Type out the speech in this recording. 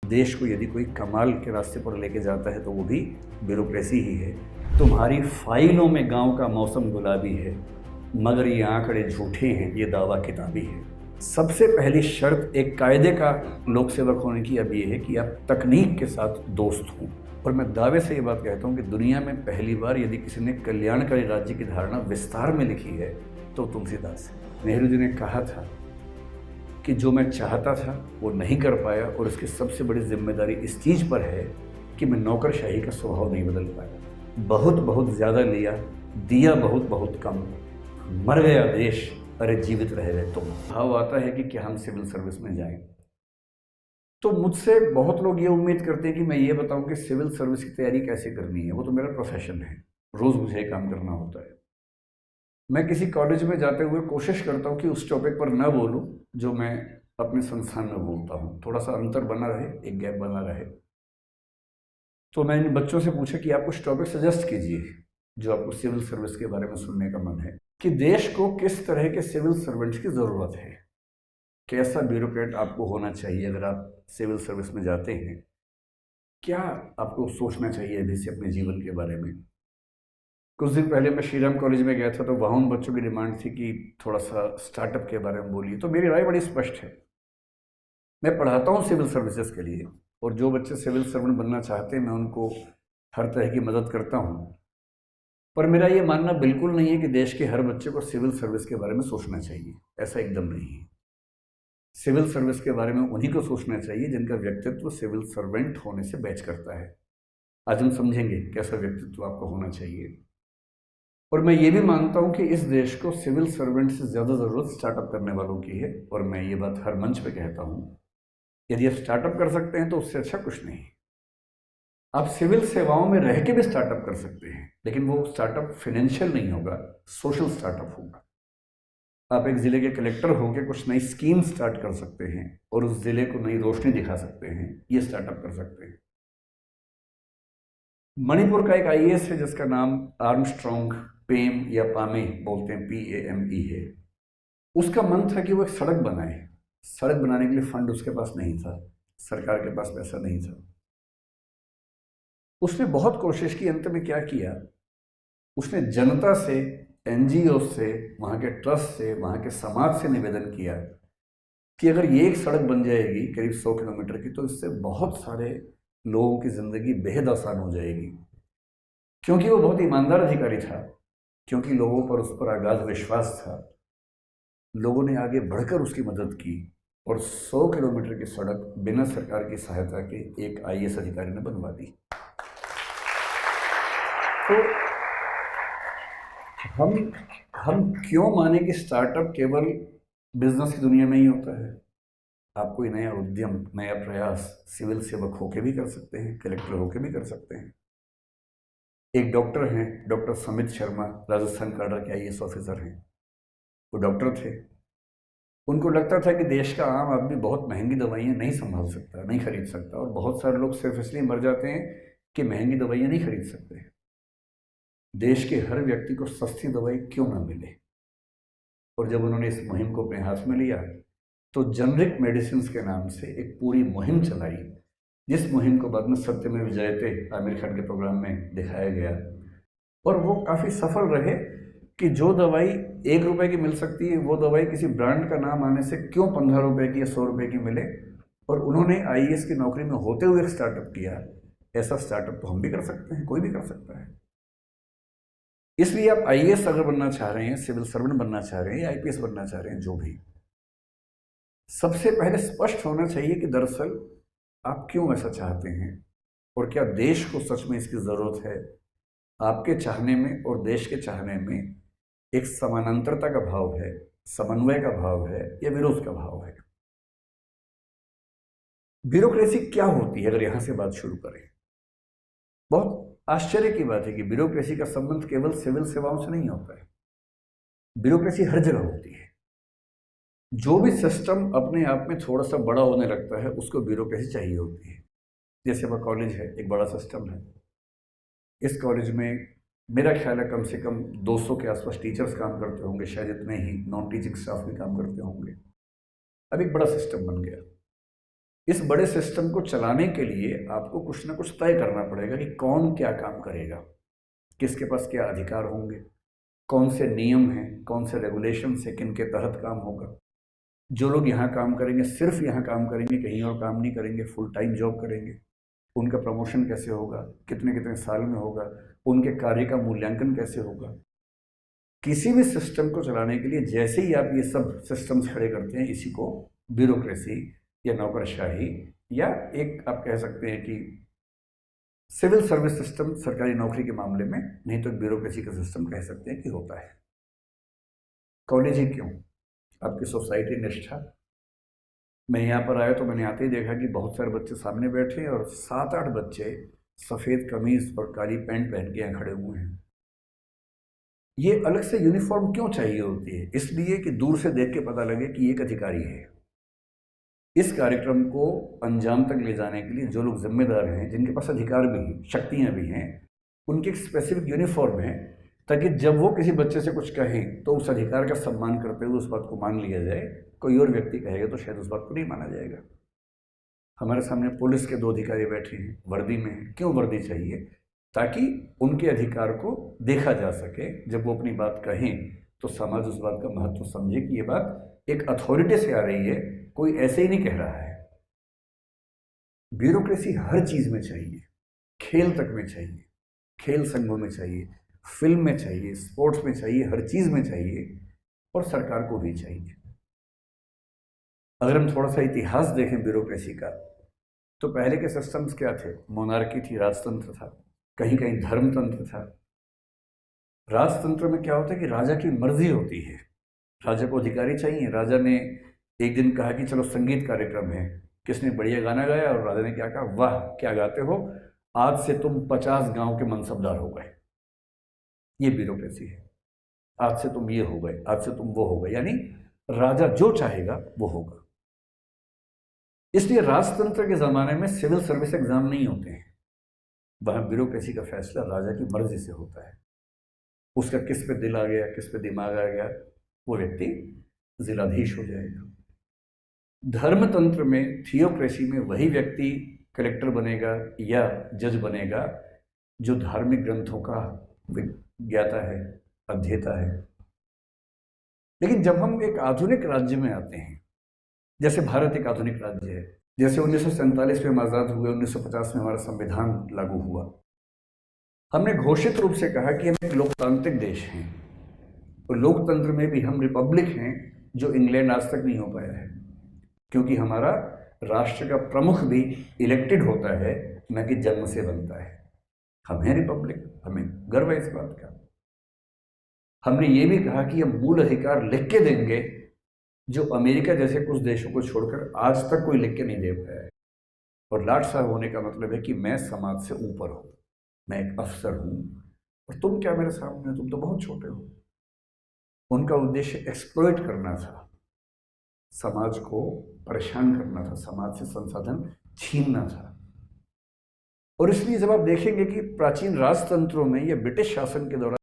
देश को यदि कोई कमाल के रास्ते पर लेके जाता है तो वो भी ब्यूरोक्रेसी ही है। तुम्हारी फाइलों में गांव का मौसम गुलाबी है, मगर ये आंकड़े झूठे हैं, ये दावा किताबी है। सबसे पहली शर्त एक कायदे का लोक सेवक होने की अब ये है कि आप तकनीक के साथ दोस्त हों। और मैं दावे से ये बात कहता हूँ कि दुनिया में पहली बार यदि किसी ने कल्याणकारी राज्य की धारणा विस्तार में लिखी है तो तुलसीदास है। नेहरू जी ने कहा था कि जो मैं चाहता था वो नहीं कर पाया, और इसकी सबसे बड़ी जिम्मेदारी इस चीज़ पर है कि मैं नौकरशाही का स्वभाव नहीं बदल पाया। बहुत बहुत ज़्यादा लिया, दिया बहुत बहुत कम, मर गया देश, अरे जीवित रह गए तुम। भाव आता है कि क्या हम सिविल सर्विस में जाएं। तो मुझसे बहुत लोग ये उम्मीद करते हैं कि मैं ये बताऊं कि सिविल सर्विस की तैयारी कैसे करनी है। वो तो मेरा प्रोफेशन है, रोज़ मुझे काम करना होता है। मैं किसी कॉलेज में जाते हुए कोशिश करता हूँ कि उस टॉपिक पर न बोलूँ जो मैं अपने संस्थान में बोलता हूँ। थोड़ा सा अंतर बना रहे, एक गैप बना रहे। तो मैं इन बच्चों से पूछा कि आप कुछ टॉपिक सजेस्ट कीजिए जो आपको सिविल सर्विस के बारे में सुनने का मन है, कि देश को किस तरह के सिविल सर्वेंट्स की ज़रूरत है, कैसा ब्यूरोक्रेट आपको होना चाहिए अगर आप सिविल सर्विस में जाते हैं, क्या आपको सोचना चाहिए अभी से अपने जीवन के बारे में। कुछ दिन पहले मैं श्रीराम कॉलेज में गया था, तो वहाँ उन बच्चों की डिमांड थी कि थोड़ा सा स्टार्टअप के बारे में बोलिए। तो मेरी राय बड़ी स्पष्ट है, मैं पढ़ाता हूँ सिविल सर्विसेज के लिए, और जो बच्चे सिविल सर्वेंट बनना चाहते हैं मैं उनको हर तरह की मदद करता हूँ। पर मेरा ये मानना बिल्कुल नहीं है कि देश के हर बच्चे को सिविल सर्विस के बारे में सोचना चाहिए, ऐसा एकदम नहीं है। सिविल सर्विस के बारे में उन्हीं को सोचना चाहिए जिनका व्यक्तित्व सिविल सर्वेंट होने से बैच करता है। आज हम समझेंगे कैसा व्यक्तित्व आपको होना चाहिए। और मैं ये भी मानता हूँ कि इस देश को सिविल सर्वेंट से ज़्यादा ज़रूरत स्टार्टअप करने वालों की है, और मैं ये बात हर मंच पे कहता हूँ। यदि आप स्टार्टअप कर सकते हैं तो उससे अच्छा कुछ नहीं। आप सिविल सेवाओं में रह के भी स्टार्टअप कर सकते हैं, लेकिन वो स्टार्टअप फाइनेंशियल नहीं होगा, सोशल स्टार्टअप होगा। आप एक ज़िले के कलेक्टर होकर कुछ नई स्कीम स्टार्ट कर सकते हैं और उस ज़िले को नई रोशनी दिखा सकते हैं, ये स्टार्टअप कर सकते हैं। मणिपुर का एक आईएएस है जिसका नाम आर्मस्ट्रॉन्ग पेम या पामे बोलते हैं, PAME है। उसका मन था कि वो एक सड़क बनाए। सड़क बनाने के लिए फंड उसके पास नहीं था, सरकार के पास पैसा नहीं था। उसने बहुत कोशिश की, अंत में क्या किया, उसने जनता से, NGO से, वहाँ के ट्रस्ट से, वहाँ के समाज से निवेदन किया कि अगर ये एक सड़क बन जाएगी करीब 100 किलोमीटर की, तो इससे बहुत सारे लोगों की ज़िंदगी बेहद आसान हो जाएगी। क्योंकि वो बहुत ईमानदार अधिकारी था, क्योंकि लोगों पर उस पर अगाध विश्वास था, लोगों ने आगे बढ़कर उसकी मदद की, और 100 किलोमीटर की सड़क बिना सरकार की सहायता के एक IAS अधिकारी ने बनवा दी। तो हम क्यों माने कि स्टार्टअप केवल बिजनेस की दुनिया में ही होता है। आप कोई नया उद्यम, नया प्रयास सिविल सेवक होके भी कर सकते हैं, कलेक्टर होके भी कर सकते हैं। एक डॉक्टर हैं, डॉक्टर समित शर्मा, राजस्थान काडर के IAS ऑफिसर हैं। वो डॉक्टर थे, उनको लगता था कि देश का आम आदमी बहुत महंगी दवाइयाँ नहीं संभाल सकता, नहीं खरीद सकता, और बहुत सारे लोग सिर्फ इसलिए मर जाते हैं कि महंगी दवाइयाँ नहीं खरीद सकते। देश के हर व्यक्ति को सस्ती दवाई क्यों ना मिले। और जब उन्होंने इस मुहिम को अपने हाथ में लिया तो जेनरिक मेडिसिन के नाम से एक पूरी मुहिम चलाई, जिस मुहिम को बाद में सत्यमेव जयते आमिर खान के प्रोग्राम में दिखाया गया। और वो काफ़ी सफल रहे कि जो दवाई 1 रुपए की मिल सकती है, वो दवाई किसी ब्रांड का नाम आने से क्यों 15 रुपए की या 100 रुपए की मिले। और उन्होंने IAS की नौकरी में होते हुए एक स्टार्टअप किया। ऐसा स्टार्टअप तो हम भी कर सकते हैं, कोई भी कर सकता है। इसलिए आप IAS अगर बनना चाह रहे हैं, सिविल सर्वेंट बनना चाह रहे हैं या IPS बनना चाह रहे हैं, जो भी, सबसे पहले स्पष्ट होना चाहिए कि दरअसल आप क्यों ऐसा चाहते हैं, और क्या देश को सच में इसकी ज़रूरत है। आपके चाहने में और देश के चाहने में एक समानांतरता का भाव है, समन्वय का भाव है, या विरोध का भाव है। ब्यूरोक्रेसी क्या होती है, अगर यहां से बात शुरू करें। बहुत आश्चर्य की बात है कि ब्यूरोक्रेसी का संबंध केवल सिविल सेवाओं से नहीं होता है। ब्यूरोक्रेसी हर जगह होती है। जो भी सिस्टम अपने आप में थोड़ा सा बड़ा होने लगता है उसको ब्यूरोक्रेसी चाहिए होती है। जैसे वह कॉलेज है, एक बड़ा सिस्टम है। इस कॉलेज में मेरा ख्याल है कम से कम 200 के आसपास टीचर्स काम करते होंगे, शायद इतने ही नॉन टीचिंग स्टाफ भी काम करते होंगे। अब एक बड़ा सिस्टम बन गया। इस बड़े सिस्टम को चलाने के लिए आपको कुछ ना कुछ तय करना पड़ेगा कि कौन क्या काम करेगा, किसके पास क्या अधिकार होंगे, कौन से नियम हैं, कौन से रेगुलेशन से किन के तहत काम होगा। जो लोग यहाँ काम करेंगे सिर्फ यहाँ काम करेंगे, कहीं और काम नहीं करेंगे, फुल टाइम जॉब करेंगे, उनका प्रमोशन कैसे होगा, कितने कितने साल में होगा, उनके कार्य का मूल्यांकन कैसे होगा। किसी भी सिस्टम को चलाने के लिए जैसे ही आप ये सब सिस्टम्स खड़े करते हैं, इसी को ब्यूरोक्रेसी या नौकरशाही या एक आप कह सकते हैं कि सिविल सर्विस सिस्टम सरकारी नौकरी के मामले में, नहीं तो ब्यूरोक्रेसी का सिस्टम कह सकते हैं कि होता है। कॉलेज ही क्यों, आपकी सोसाइटी निष्ठा। मैं यहाँ पर आया तो मैंने आते ही देखा कि बहुत सारे बच्चे सामने बैठे और 7-8 बच्चे सफ़ेद कमीज और काली पैंट पहन के यहाँ खड़े हुए हैं। ये अलग से यूनिफॉर्म क्यों चाहिए होती है? इसलिए कि दूर से देख के पता लगे कि एक अधिकारी है। इस कार्यक्रम को अंजाम तक ले जाने के लिए जो लोग जिम्मेदार हैं, जिनके पास अधिकार भी हैं, शक्तियाँ भी हैं, उनकी एक स्पेसिफिक यूनिफॉर्म है, ताकि जब वो किसी बच्चे से कुछ कहें तो उस अधिकार का सम्मान करते हुए उस बात को मान लिया जाए। कोई और व्यक्ति कहेगा तो शायद उस बात को नहीं माना जाएगा। हमारे सामने पुलिस के 2 अधिकारी बैठे हैं, वर्दी में हैं। क्यों वर्दी चाहिए? ताकि उनके अधिकार को देखा जा सके। जब वो अपनी बात कहें तो समाज उस बात का महत्व समझे कि ये बात एक अथॉरिटी से आ रही है, कोई ऐसे ही नहीं कह रहा है। ब्यूरोक्रेसी हर चीज़ में चाहिए, खेल तक में चाहिए, खेल संघों में चाहिए, फिल्म में चाहिए, स्पोर्ट्स में चाहिए, हर चीज़ में चाहिए, और सरकार को भी चाहिए। अगर हम थोड़ा सा इतिहास देखें ब्यूरोक्रेसी का, तो पहले के सिस्टम्स क्या थे? मोनार्की थी, राजतंत्र था, कहीं कहीं धर्मतंत्र था। राजतंत्र में क्या होता है कि राजा की मर्जी होती है, राजा को अधिकारी चाहिए। राजा ने एक दिन कहा कि चलो संगीत कार्यक्रम है, किसने बढ़िया गाना गाया और राजा ने क्या कहा, वाह क्या गाते हो, आज से तुम 50 गांव के मनसबदार हो गए। ये ब्यूरोक्रेसी है। आज से तुम ये हो गए, आज से तुम वो हो गए, यानी राजा जो चाहेगा वो होगा। इसलिए राजतंत्र के ज़माने में सिविल सर्विस एग्जाम नहीं होते हैं। वहाँ ब्यूरोक्रेसी का फैसला राजा की मर्जी से होता है। उसका किस पे दिल आ गया, किस पे दिमाग आ गया, वो व्यक्ति जिलाधीश हो जाएगा। धर्मतंत्र में, थियोक्रेसी में, वही व्यक्ति कलेक्टर बनेगा या जज बनेगा जो धार्मिक ग्रंथों का ज्ञाता है, अध्येता है। लेकिन जब हम एक आधुनिक राज्य में आते हैं, जैसे भारत एक आधुनिक राज्य है, जैसे 1947 में हम आज़ाद हुए, 1950 में हमारा संविधान लागू हुआ, हमने घोषित रूप से कहा कि हम एक लोकतांत्रिक देश हैं, और लोकतंत्र में भी हम रिपब्लिक हैं, जो इंग्लैंड आज तक नहीं हो पाया है, क्योंकि हमारा राष्ट्र का प्रमुख भी इलेक्टेड होता है, न कि जन्म से बनता है। हम हैं रिपब्लिक, हमें गर्व है इस बात का। हमने ये भी कहा कि हम मूल अधिकार लिख के देंगे, जो अमेरिका जैसे कुछ देशों को छोड़कर आज तक कोई लिख के नहीं दे पाया है। और लाट साहब होने का मतलब है कि मैं समाज से ऊपर हूँ, मैं एक अफसर हूँ, और तुम क्या मेरे सामने, तुम तो बहुत छोटे हो। उनका उद्देश्य एक्सप्लॉइट करना था, समाज को परेशान करना था, समाज से संसाधन छीनना था। और इसलिए जब आप देखेंगे कि प्राचीन राजतंत्रों में या ब्रिटिश शासन के दौरान